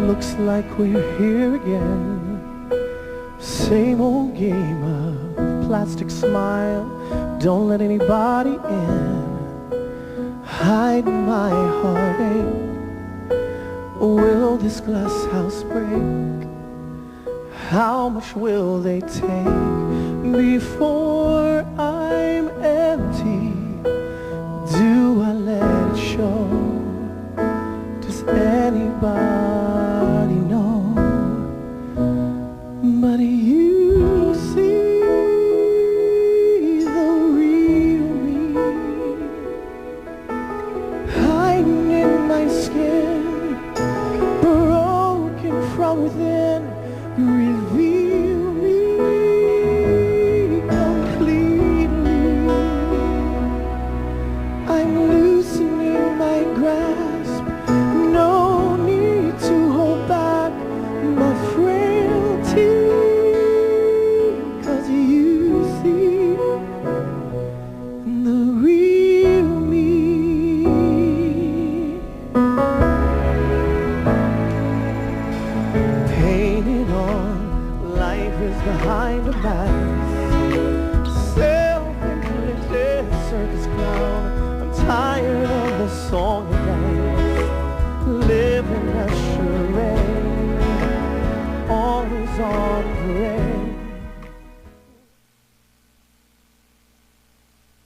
Looks like we're here again. Same old game of plastic smile. Don't let anybody in. Hide my heartache. Will this glass house break? How much will they take before I'm empty? Do I let it show? Does anybody know? But you see the real me, hiding in my skin, broken from within. Reveal me completely. I'm loosening my grasp. No need to hold back my frailty, 'cause you see the real me. Painted on, life is behind a mask. Self-inflicted circus clown. I'm tired of the song and dance.